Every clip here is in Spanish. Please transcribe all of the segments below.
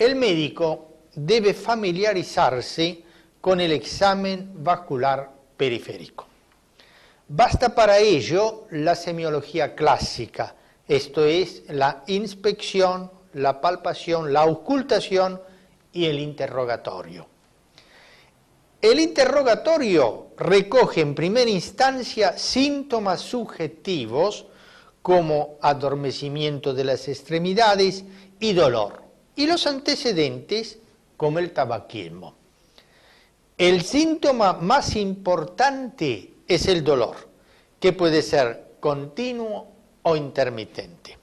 El médico debe familiarizarse con el examen vascular periférico. Basta para ello la semiología clásica, esto es, la inspección, la palpación, la auscultación y el interrogatorio. El interrogatorio recoge en primera instancia síntomas subjetivos como adormecimiento de las extremidades y dolor, y los antecedentes como el tabaquismo. El síntoma más importante es el dolor, que puede ser continuo o intermitente.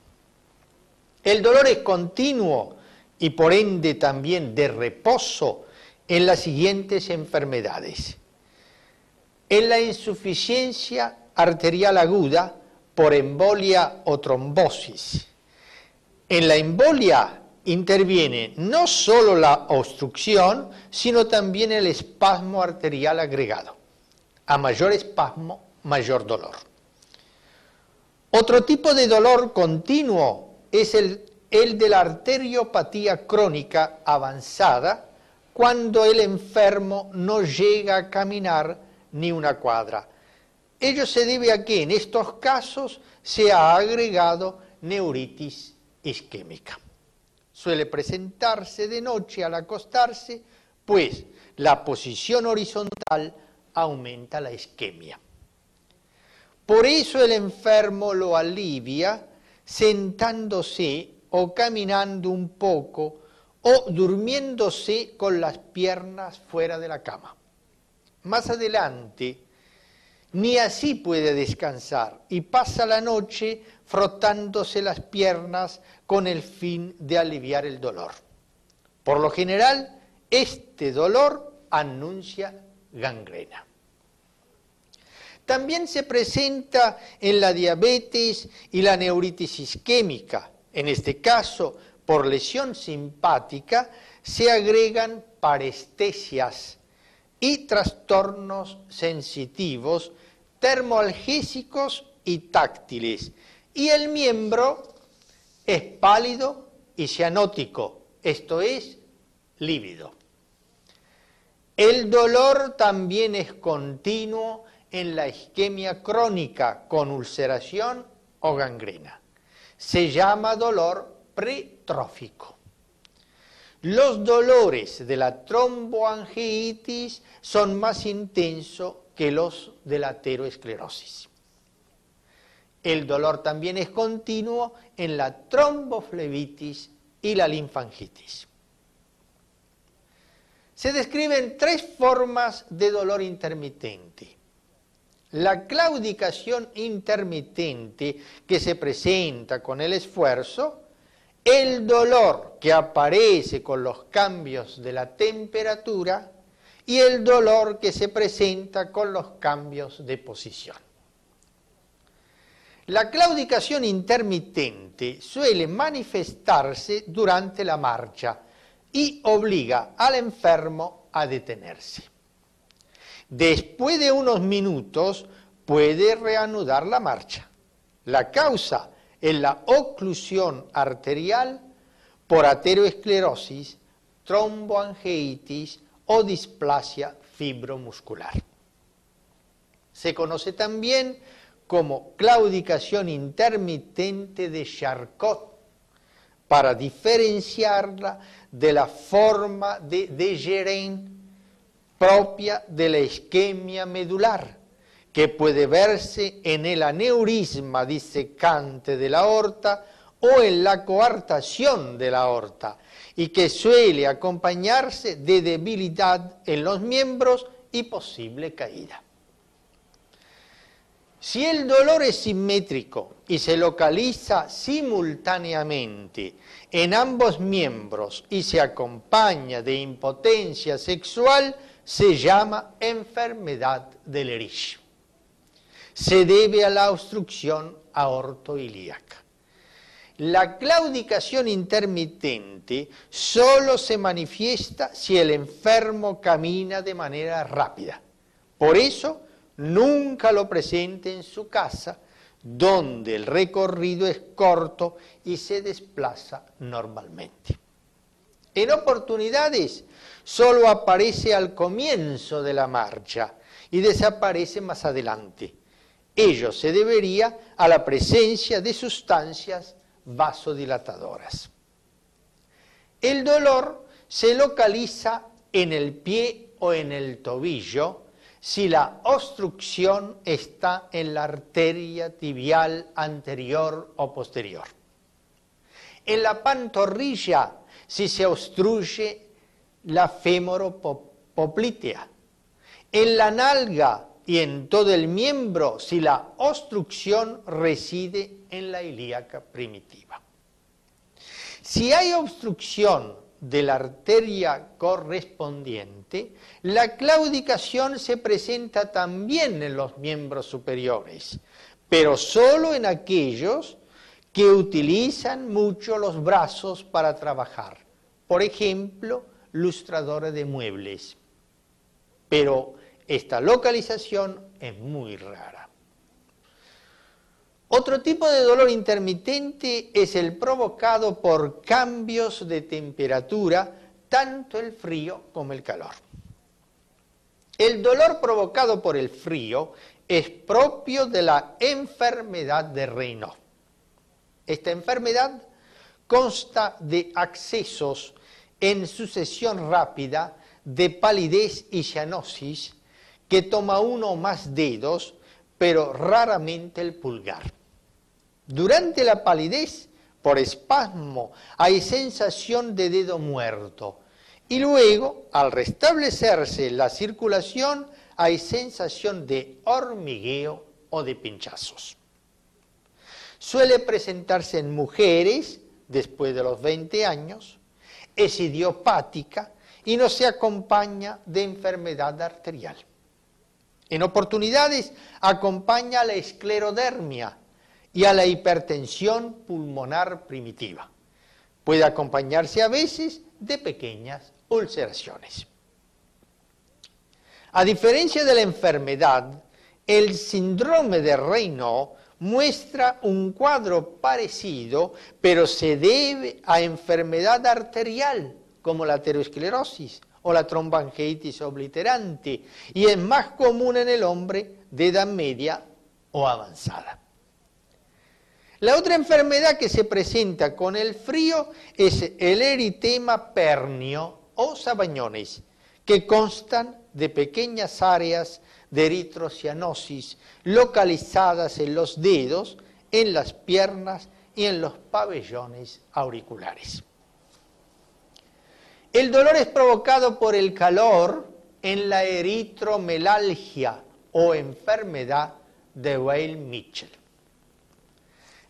El dolor es continuo y por ende también de reposo en las siguientes enfermedades. En la insuficiencia arterial aguda por embolia o trombosis. En la embolia interviene no solo la obstrucción, sino también el espasmo arterial agregado. A mayor espasmo, mayor dolor. Otro tipo de dolor continuo es el de la arteriopatía crónica avanzada, cuando el enfermo no llega a caminar ni una cuadra. Ello se debe a que en estos casos se ha agregado neuritis isquémica. Suele presentarse de noche al acostarse, pues la posición horizontal aumenta la isquemia. Por eso el enfermo lo alivia sentándose o caminando un poco o durmiéndose con las piernas fuera de la cama. Más adelante, ni así puede descansar y pasa la noche frotándose las piernas con el fin de aliviar el dolor. Por lo general, este dolor anuncia gangrena. También se presenta en la diabetes y la neuritis isquémica. En este caso, por lesión simpática, se agregan parestesias y trastornos sensitivos, termoalgésicos y táctiles. Y el miembro es pálido y cianótico, esto es, lívido. El dolor también es continuo en la isquemia crónica con ulceración o gangrena. Se llama dolor pretrófico. Los dolores de la tromboangiitis son más intensos que los de la ateroesclerosis. El dolor también es continuo en la tromboflebitis y la linfangitis. Se describen tres formas de dolor intermitente. La claudicación intermitente, que se presenta con el esfuerzo, el dolor que aparece con los cambios de la temperatura y el dolor que se presenta con los cambios de posición. La claudicación intermitente suele manifestarse durante la marcha y obliga al enfermo a detenerse. Después de unos minutos puede reanudar la marcha. La causa es la oclusión arterial por ateroesclerosis, tromboangiitis o displasia fibromuscular. Se conoce también como claudicación intermitente de Charcot, para diferenciarla de la forma de Dejerine propia de la isquemia medular, que puede verse en el aneurisma disecante de la aorta o en la coartación de la aorta, y que suele acompañarse de debilidad en los miembros y posible caída. Si el dolor es simétrico y se localiza simultáneamente en ambos miembros y se acompaña de impotencia sexual, se llama enfermedad de Leriche. Se debe a la obstrucción aortoilíaca. La claudicación intermitente solo se manifiesta si el enfermo camina de manera rápida. Por eso, nunca lo presente en su casa, donde el recorrido es corto y se desplaza normalmente. En oportunidades solo aparece al comienzo de la marcha y desaparece más adelante. Ello se debería a la presencia de sustancias vasodilatadoras. El dolor se localiza en el pie o en el tobillo si la obstrucción está en la arteria tibial anterior o posterior. En la pantorrilla si se obstruye la femoropoplitea. En la nalga y en todo el miembro si la obstrucción reside en la ilíaca primitiva. Si hay obstrucción de la arteria correspondiente, la claudicación se presenta también en los miembros superiores, pero solo en aquellos que utilizan mucho los brazos para trabajar. Por ejemplo, lustradores de muebles. Pero esta localización es muy rara. Otro tipo de dolor intermitente es el provocado por cambios de temperatura, tanto el frío como el calor. El dolor provocado por el frío es propio de la enfermedad de Raynaud. Esta enfermedad consta de accesos en sucesión rápida de palidez y cianosis que toma uno o más dedos, pero raramente el pulgar. Durante la palidez, por espasmo, hay sensación de dedo muerto y luego, al restablecerse la circulación, hay sensación de hormigueo o de pinchazos. Suele presentarse en mujeres después de los 20 años, es idiopática y no se acompaña de enfermedad arterial. En oportunidades acompaña a la esclerodermia y a la hipertensión pulmonar primitiva. Puede acompañarse a veces de pequeñas ulceraciones. A diferencia de la enfermedad, el síndrome de Raynaud muestra un cuadro parecido, pero se debe a enfermedad arterial, como la aterosclerosis o la tromboangiitis obliterante, y es más común en el hombre de edad media o avanzada. La otra enfermedad que se presenta con el frío es el eritema pernio o sabañones, que constan de pequeñas áreas de eritrocianosis localizadas en los dedos, en las piernas y en los pabellones auriculares. El dolor es provocado por el calor en la eritromelalgia o enfermedad de Weil-Mitchell.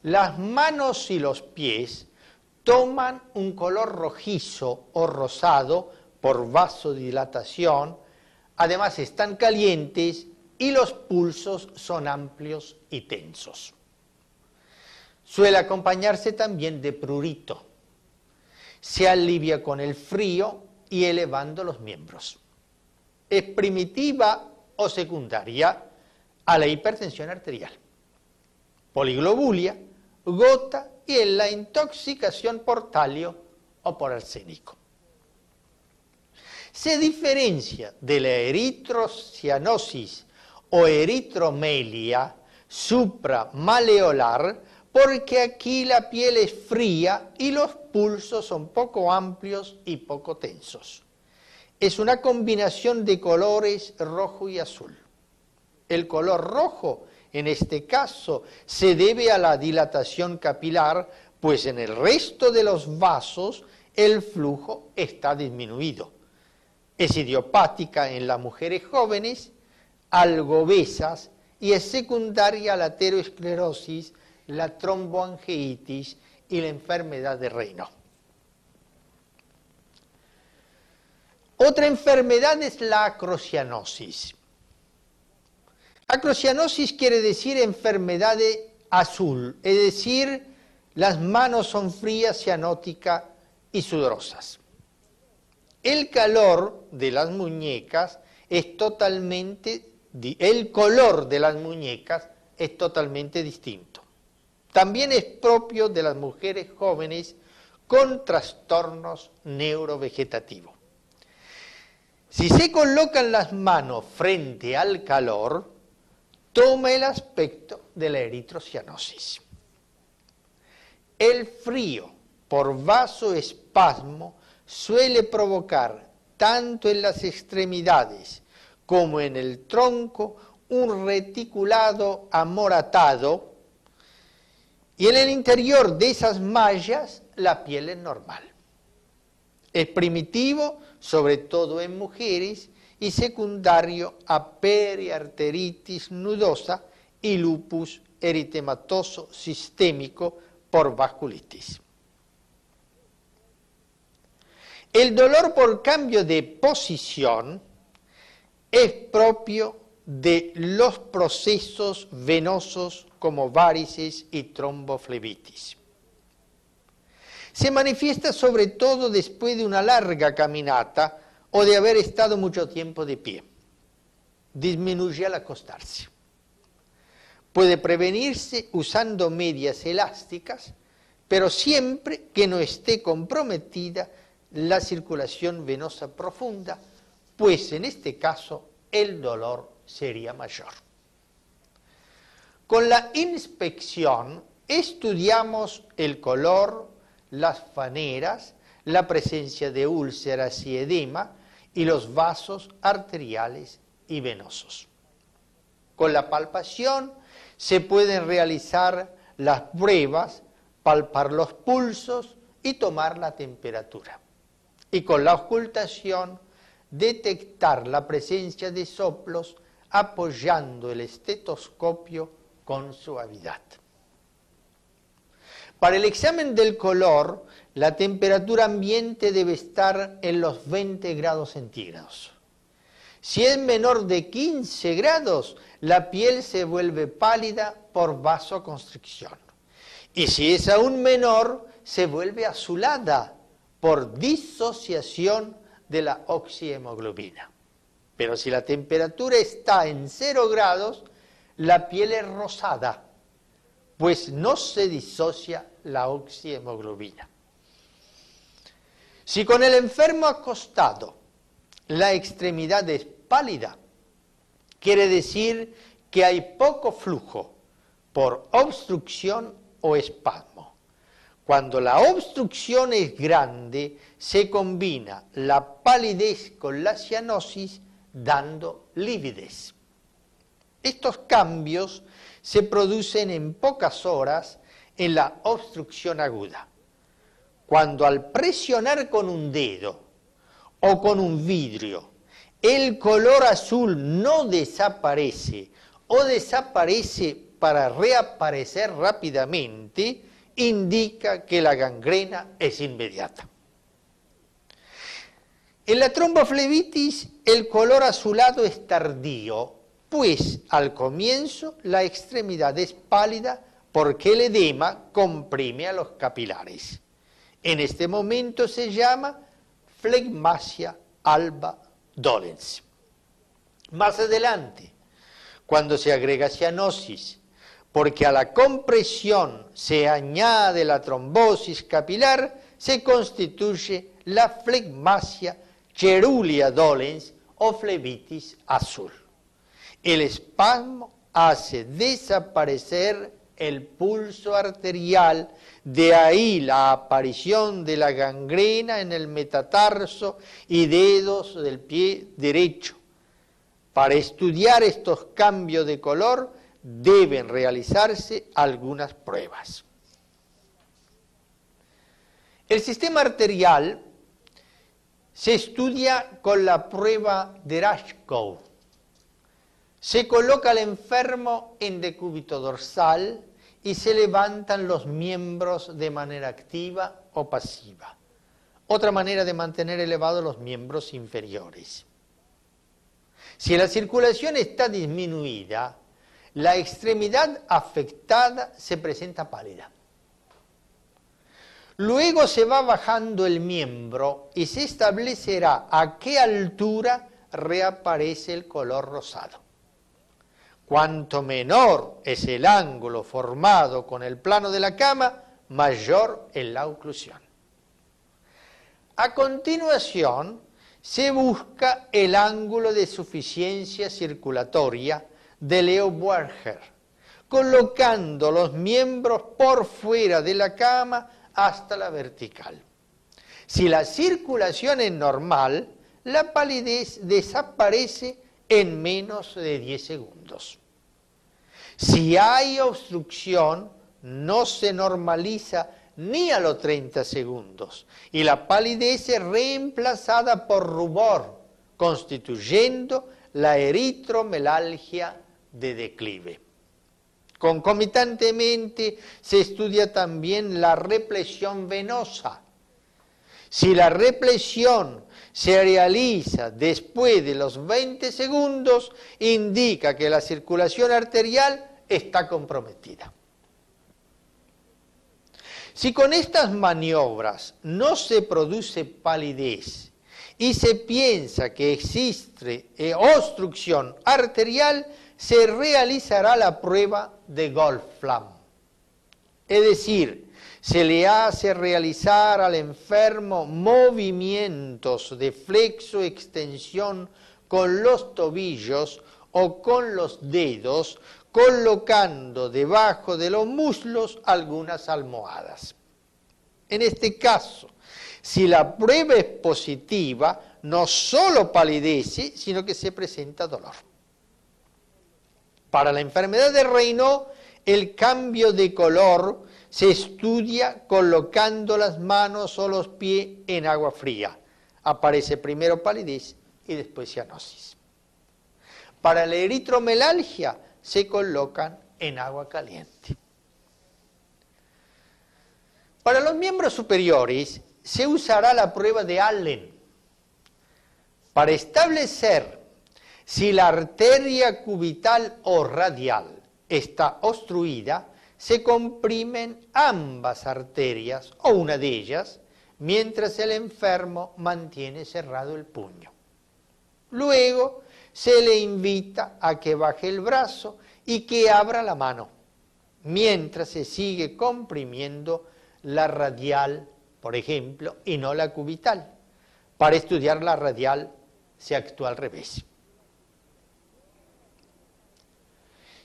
Las manos y los pies toman un color rojizo o rosado por vasodilatación, además están calientes y los pulsos son amplios y tensos. Suele acompañarse también de prurito. Se alivia con el frío y elevando los miembros. Es primitiva o secundaria a la hipertensión arterial, poliglobulia, gota y en la intoxicación por talio o por arsénico. Se diferencia de la eritrocianosis o eritromelia supramaleolar porque aquí la piel es fría y los pulsos son poco amplios y poco tensos. Es una combinación de colores rojo y azul. El color rojo, en este caso, se debe a la dilatación capilar, pues en el resto de los vasos el flujo está disminuido. Es idiopática en las mujeres jóvenes, algo obesas, y es secundaria a la aterosclerosis, la tromboangiitis y la enfermedad de Raynaud. Otra enfermedad es la acrocianosis. Acrocianosis quiere decir enfermedad de azul, es decir, las manos son frías, cianóticas y sudorosas. El calor de las muñecas es totalmente, el color de las muñecas es totalmente distinto. También es propio de las mujeres jóvenes con trastornos neurovegetativos. Si se colocan las manos frente al calor, toma el aspecto de la eritrocianosis. El frío por vasoespasmo suele provocar tanto en las extremidades como en el tronco un reticulado amoratado, y en el interior de esas mallas la piel es normal. Es primitivo, sobre todo en mujeres, y secundario a periarteritis nudosa y lupus eritematoso sistémico por vasculitis. El dolor por cambio de posición es propio de los procesos venosos como varices y tromboflebitis. Se manifiesta sobre todo después de una larga caminata o de haber estado mucho tiempo de pie. Disminuye al acostarse. Puede prevenirse usando medias elásticas, pero siempre que no esté comprometida la circulación venosa profunda, pues en este caso el dolor sería mayor. Con la inspección estudiamos el color, las faneras, la presencia de úlceras y edema y los vasos arteriales y venosos. Con la palpación se pueden realizar las pruebas, palpar los pulsos y tomar la temperatura. Y con la auscultación detectar la presencia de soplos apoyando el estetoscopio con suavidad. Para el examen del color, la temperatura ambiente debe estar en los 20 grados centígrados. Si es menor de 15 grados, la piel se vuelve pálida por vasoconstricción. Y si es aún menor, se vuelve azulada por disociación de la oxihemoglobina. Pero si la temperatura está en 0 grados, la piel es rosada, pues no se disocia la oxihemoglobina. Si con el enfermo acostado la extremidad es pálida, quiere decir que hay poco flujo por obstrucción o espasmo. Cuando la obstrucción es grande, se combina la palidez con la cianosis, dando lividez. Estos cambios se producen en pocas horas en la obstrucción aguda. Cuando al presionar con un dedo o con un vidrio, el color azul no desaparece o desaparece para reaparecer rápidamente, indica que la gangrena es inmediata. En la tromboflebitis el color azulado es tardío, pues al comienzo la extremidad es pálida porque el edema comprime a los capilares. En este momento se llama flegmasia alba dolens. Más adelante, cuando se agrega cianosis, porque a la compresión se añade la trombosis capilar, se constituye la flegmasia cerulea dolens o flebitis azul. El espasmo hace desaparecer el pulso arterial, de ahí la aparición de la gangrena en el metatarso y dedos del pie derecho. Para estudiar estos cambios de color deben realizarse algunas pruebas. El sistema arterial se estudia con la prueba de Rashkow. Se coloca al enfermo en decúbito dorsal y se levantan los miembros de manera activa o pasiva. Otra manera de mantener elevados los miembros inferiores. Si la circulación está disminuida, la extremidad afectada se presenta pálida. Luego se va bajando el miembro y se establecerá a qué altura reaparece el color rosado. Cuanto menor es el ángulo formado con el plano de la cama, mayor es la oclusión. A continuación, se busca el ángulo de suficiencia circulatoria de Leo Buerger, colocando los miembros por fuera de la cama hasta la vertical. Si la circulación es normal, la palidez desaparece en menos de 10 segundos. Si hay obstrucción, no se normaliza ni a los 30 segundos y la palidez es reemplazada por rubor, constituyendo la eritromelalgia de declive. Concomitantemente se estudia también la represión venosa. Si la represión se realiza después de los 20 segundos, indica que la circulación arterial está comprometida. Si con estas maniobras no se produce palidez y se piensa que existe obstrucción arterial, se realizará la prueba de Wolfram. Es decir, se le hace realizar al enfermo movimientos de flexo-extensión con los tobillos o con los dedos, colocando debajo de los muslos algunas almohadas. En este caso, si la prueba es positiva, no solo palidece, sino que se presenta dolor. Para la enfermedad de Raynaud, el cambio de color se estudia colocando las manos o los pies en agua fría. Aparece primero palidez y después cianosis. Para la eritromelalgia se colocan en agua caliente. Para los miembros superiores se usará la prueba de Allen para establecer si la arteria cubital o radial está obstruida. Se comprimen ambas arterias o una de ellas mientras el enfermo mantiene cerrado el puño. Luego se le invita a que baje el brazo y que abra la mano, mientras se sigue comprimiendo la radial, por ejemplo, y no la cubital. Para estudiar la radial se actúa al revés.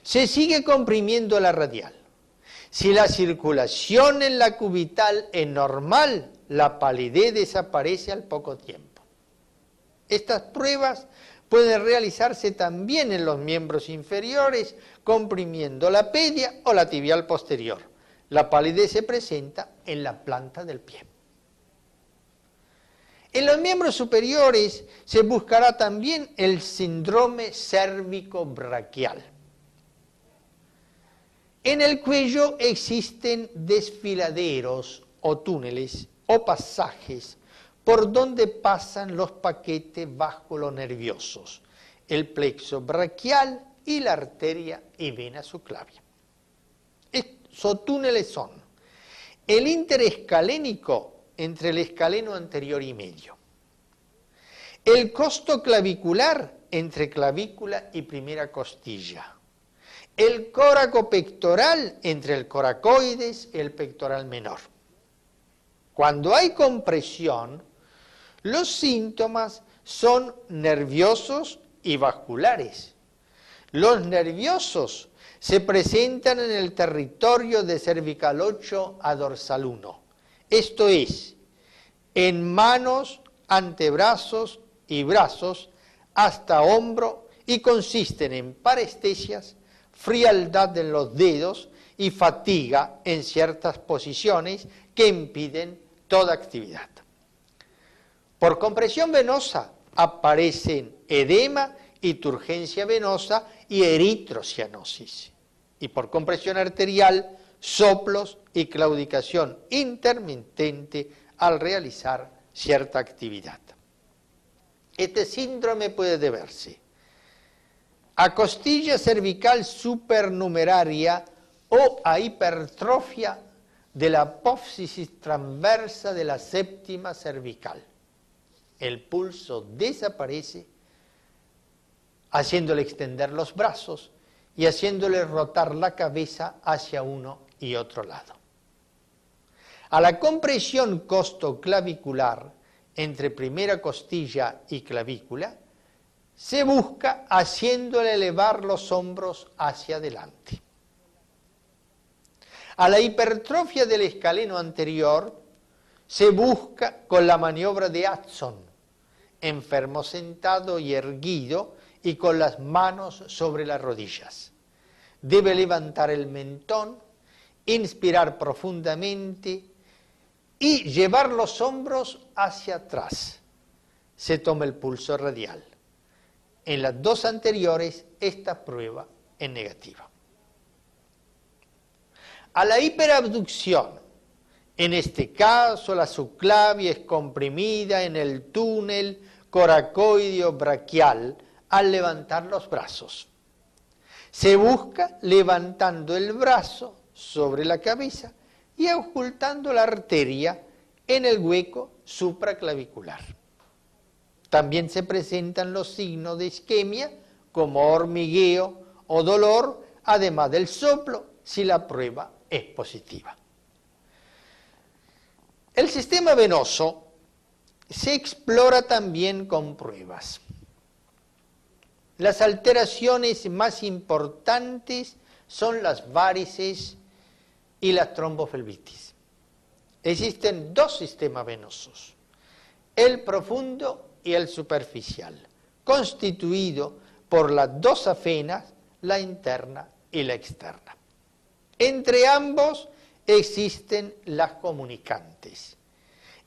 Se sigue comprimiendo la radial. Si la circulación en la cubital es normal, la palidez desaparece al poco tiempo. Estas pruebas pueden realizarse también en los miembros inferiores, comprimiendo la pedia o la tibial posterior. La palidez se presenta en la planta del pie. En los miembros superiores se buscará también el síndrome cérvico-braquial. En el cuello existen desfiladeros o túneles o pasajes por donde pasan los paquetes vasculonerviosos, el plexo braquial y la arteria y vena subclavia. Estos túneles son el interescalénico entre el escaleno anterior y medio, el costoclavicular entre clavícula y primera costilla, el coracopectoral entre el coracoides y el pectoral menor. Cuando hay compresión, los síntomas son nerviosos y vasculares. Los nerviosos se presentan en el territorio de cervical 8 a dorsal 1. Esto es, en manos, antebrazos y brazos hasta hombro y consisten en parestesias, frialdad en los dedos y fatiga en ciertas posiciones que impiden toda actividad. Por compresión venosa aparecen edema y turgencia venosa y eritrocianosis. Y por compresión arterial, soplos y claudicación intermitente al realizar cierta actividad. Este síndrome puede deberse a costilla cervical supernumeraria o a hipertrofia de la apófisis transversa de la séptima cervical. El pulso desaparece haciéndole extender los brazos y haciéndole rotar la cabeza hacia uno y otro lado. A la compresión costoclavicular, entre primera costilla y clavícula, se busca haciéndole elevar los hombros hacia adelante. A la hipertrofia del escaleno anterior se busca con la maniobra de Adson, enfermo sentado y erguido y con las manos sobre las rodillas. Debe levantar el mentón, inspirar profundamente y llevar los hombros hacia atrás. Se toma el pulso radial. En las dos anteriores, esta prueba es negativa. A la hiperabducción, en este caso la subclavia es comprimida en el túnel coracoideo braquial al levantar los brazos. Se busca levantando el brazo sobre la cabeza y ocultando la arteria en el hueco supraclavicular. También se presentan los signos de isquemia como hormigueo o dolor, además del soplo, si la prueba es positiva. El sistema venoso se explora también con pruebas. Las alteraciones más importantes son las varices y la tromboflebitis. Existen dos sistemas venosos, el profundo y el superficial, constituido por las dos afenas, la interna y la externa. Entre ambos existen las comunicantes.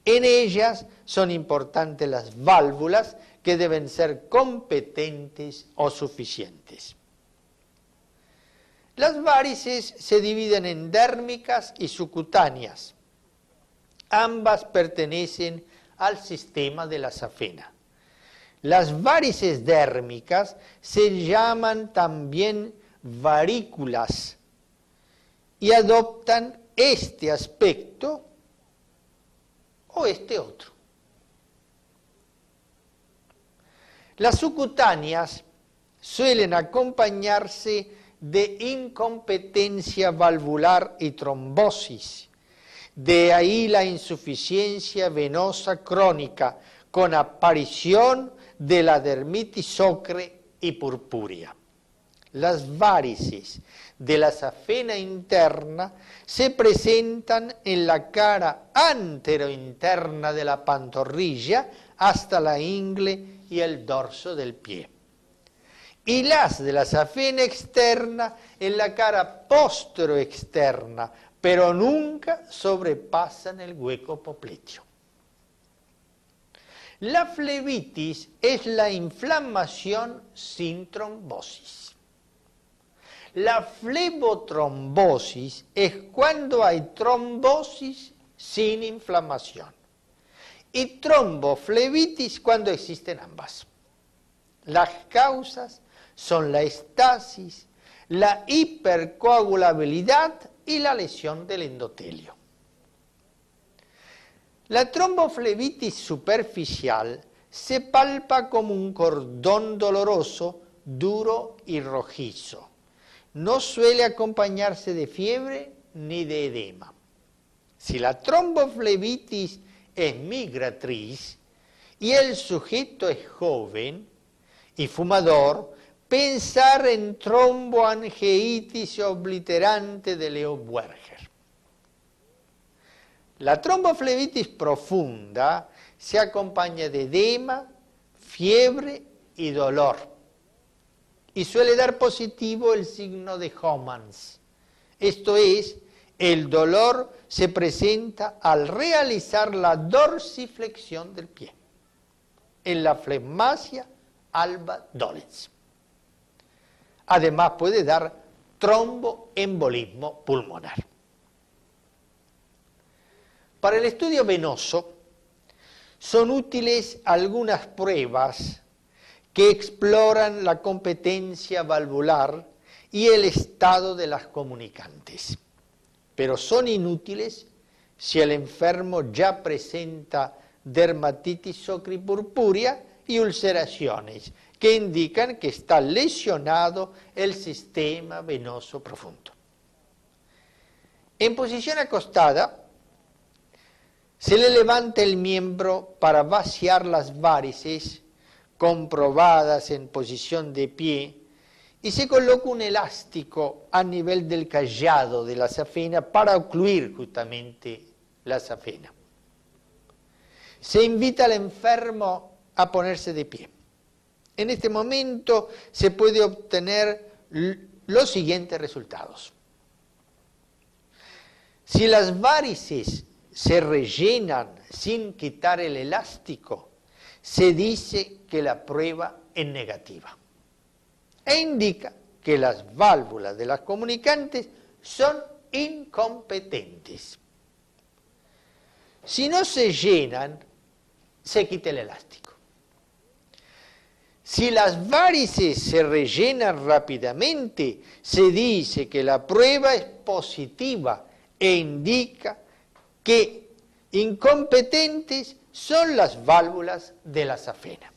En ellas son importantes las válvulas que deben ser competentes o suficientes. Las varices se dividen en dérmicas y subcutáneas. Ambas pertenecen al sistema de la safena. Las varices dérmicas se llaman también varículas y adoptan este aspecto o este otro. Las subcutáneas suelen acompañarse de incompetencia valvular y trombosis. De ahí la insuficiencia venosa crónica con aparición de la dermitis ocre y purpúrea. Las varices de la safena interna se presentan en la cara anterointerna de la pantorrilla hasta la ingle y el dorso del pie. Y las de la safena externa en la cara posteroexterna, pero nunca sobrepasan el hueco popliteo. La flebitis es la inflamación sin trombosis. La flebotrombosis es cuando hay trombosis sin inflamación. Y tromboflebitis cuando existen ambas. Las causas son la estasis, la hipercoagulabilidad y la lesión del endotelio. La tromboflebitis superficial se palpa como un cordón doloroso, duro y rojizo. No suele acompañarse de fiebre ni de edema. Si la tromboflebitis es migratriz y el sujeto es joven y fumador, pensar en tromboangeitis obliterante de Leo Buerger. La tromboflebitis profunda se acompaña de edema, fiebre y dolor. Y suele dar positivo el signo de Homans. Esto es, el dolor se presenta al realizar la dorsiflexión del pie. En la flegmasia alba dolens. Además puede dar tromboembolismo pulmonar. Para el estudio venoso son útiles algunas pruebas que exploran la competencia valvular y el estado de las comunicantes, pero son inútiles si el enfermo ya presenta dermatitis ocri-purpúrea y ulceraciones que indican que está lesionado el sistema venoso profundo. En posición acostada, Se le levanta el miembro para vaciar las varices comprobadas en posición de pie y se coloca un elástico a nivel del callado de la safena para ocluir justamente la safena. Se invita al enfermo a ponerse de pie. En este momento se puede obtener los siguientes resultados. Si las varices se rellenan sin quitar el elástico, se dice que la prueba es negativa e indica que las válvulas de las comunicantes son incompetentes. Si no se llenan, se quita el elástico. Si las varices se rellenan rápidamente, se dice que la prueba es positiva e indica que incompetentes son las válvulas de la safena.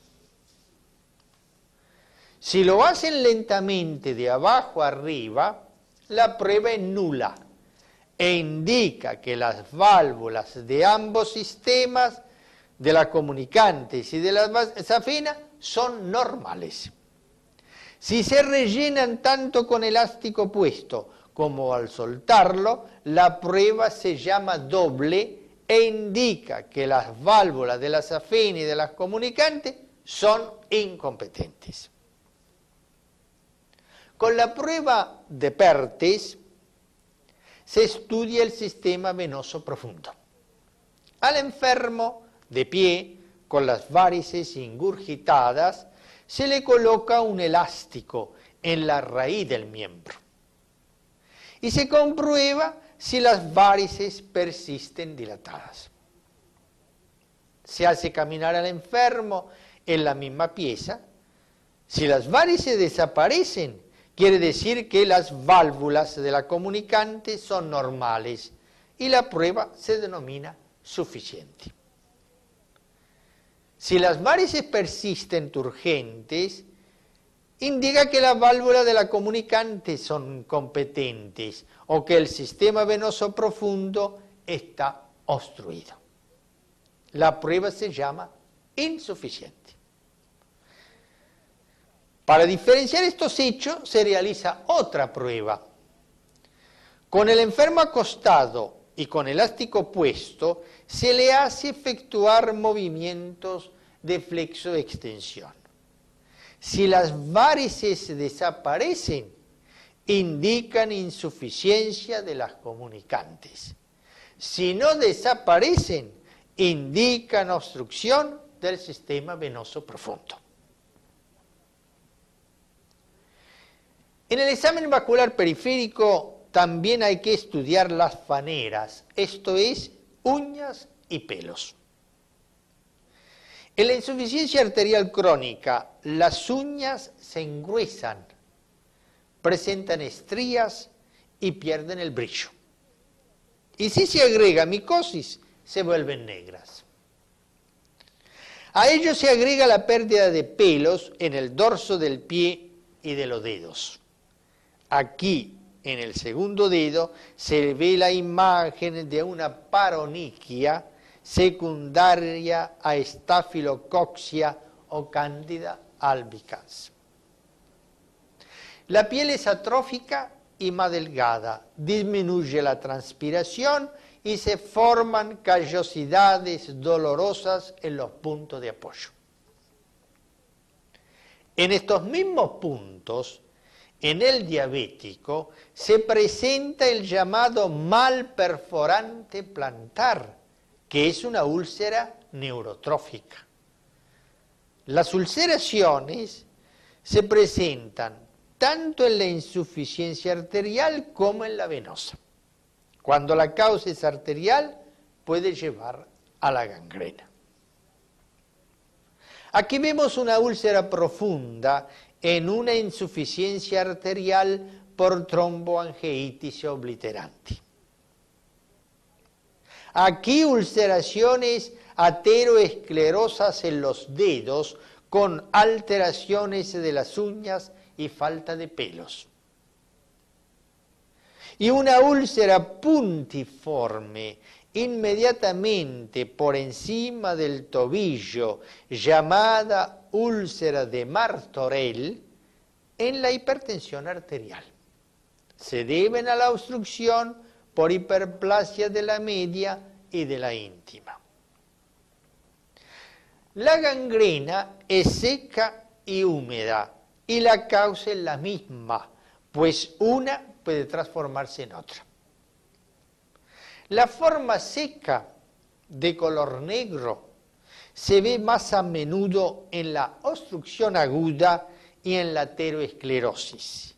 Si lo hacen lentamente de abajo a arriba, la prueba es nula e indica que las válvulas de ambos sistemas, de las comunicantes y de la safena, son normales. Si se rellenan tanto con elástico puesto como al soltarlo, la prueba se llama doble e indica que las válvulas de la safena y de las comunicantes son incompetentes. Con la prueba de Perthes se estudia el sistema venoso profundo. Al enfermo, de pie, con las varices ingurgitadas, se le coloca un elástico en la raíz del miembro y se comprueba si las varices persisten dilatadas. Se hace caminar al enfermo en la misma pieza. Si las varices desaparecen, quiere decir que las válvulas de la comunicante son normales y la prueba se denomina suficiente. Si las varices persisten turgentes, indica que las válvulas de la comunicante son competentes o que el sistema venoso profundo está obstruido. La prueba se llama insuficiente. Para diferenciar estos hechos se realiza otra prueba. Con el enfermo acostado y con elástico puesto, se le hace efectuar movimientos de flexo-extensión. Si las varices desaparecen, indican insuficiencia de las comunicantes. Si no desaparecen, indican obstrucción del sistema venoso profundo. En el examen vascular periférico también hay que estudiar las faneras, esto es, uñas y pelos. En la insuficiencia arterial crónica, las uñas se engruesan, presentan estrías y pierden el brillo. Y si se agrega micosis, se vuelven negras. A ello se agrega la pérdida de pelos en el dorso del pie y de los dedos. Aquí, en el segundo dedo, se ve la imagen de una paroniquia secundaria a estafilococcía o cándida albicans. La piel es atrófica y más delgada, disminuye la transpiración y se forman callosidades dolorosas en los puntos de apoyo. En estos mismos puntos, en el diabético, se presenta el llamado mal perforante plantar, que es una úlcera neurotrófica. Las ulceraciones se presentan tanto en la insuficiencia arterial como en la venosa. Cuando la causa es arterial, puede llevar a la gangrena. Aquí vemos una úlcera profunda en una insuficiencia arterial por tromboangeitis obliterante. Aquí ulceraciones ateroesclerosas en los dedos con alteraciones de las uñas y falta de pelos. Y una úlcera puntiforme inmediatamente por encima del tobillo, llamada úlcera de Martorell, en la hipertensión arterial. Se deben a la obstrucción por hiperplasia de la media y de la íntima. La gangrena es seca y húmeda y la causa es la misma, pues una puede transformarse en otra. La forma seca de color negro se ve más a menudo en la obstrucción aguda y en la ateroesclerosis.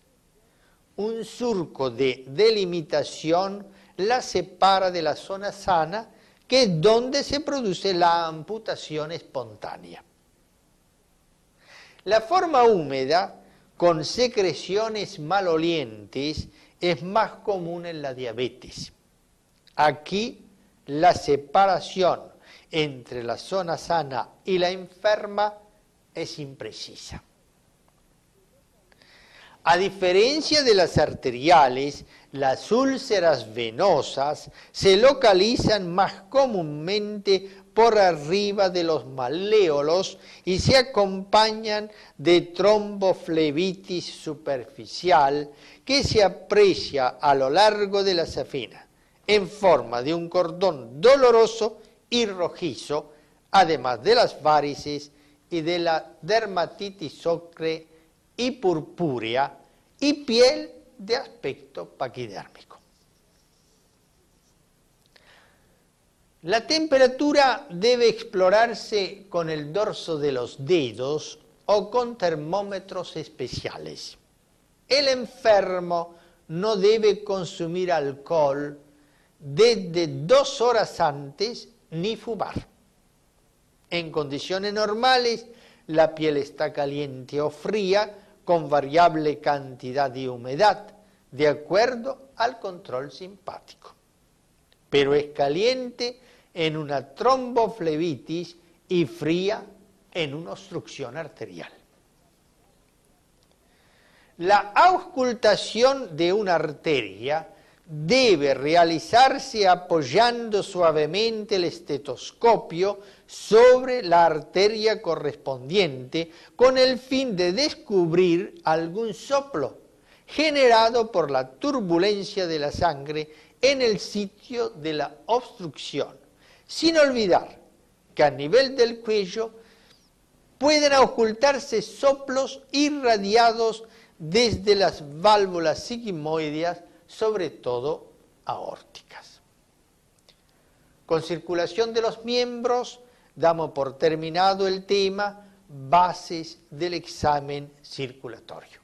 Un surco de delimitación la separa de la zona sana, que es donde se produce la amputación espontánea. La forma húmeda, con secreciones malolientes, es más común en la diabetes. Aquí la separación entre la zona sana y la enferma es imprecisa. A diferencia de las arteriales, las úlceras venosas se localizan más comúnmente por arriba de los malleolos y se acompañan de tromboflebitis superficial que se aprecia a lo largo de la safena, en forma de un cordón doloroso y rojizo, además de las varices y de la dermatitis ocre y purpúrea y piel de aspecto paquidérmico. La temperatura debe explorarse con el dorso de los dedos o con termómetros especiales. El enfermo no debe consumir alcohol desde 2 horas antes ni fumar. En condiciones normales, la piel está caliente o fría con variable cantidad de humedad, de acuerdo al control simpático. Pero es caliente en una tromboflebitis y fría en una obstrucción arterial. La auscultación de una arteria debe realizarse apoyando suavemente el estetoscopio sobre la arteria correspondiente con el fin de descubrir algún soplo generado por la turbulencia de la sangre en el sitio de la obstrucción, sin olvidar que a nivel del cuello pueden auscultarse soplos irradiados desde las válvulas sigmoideas, sobre todo aórticas. Con circulación de los miembros, damos por terminado el tema bases del examen circulatorio.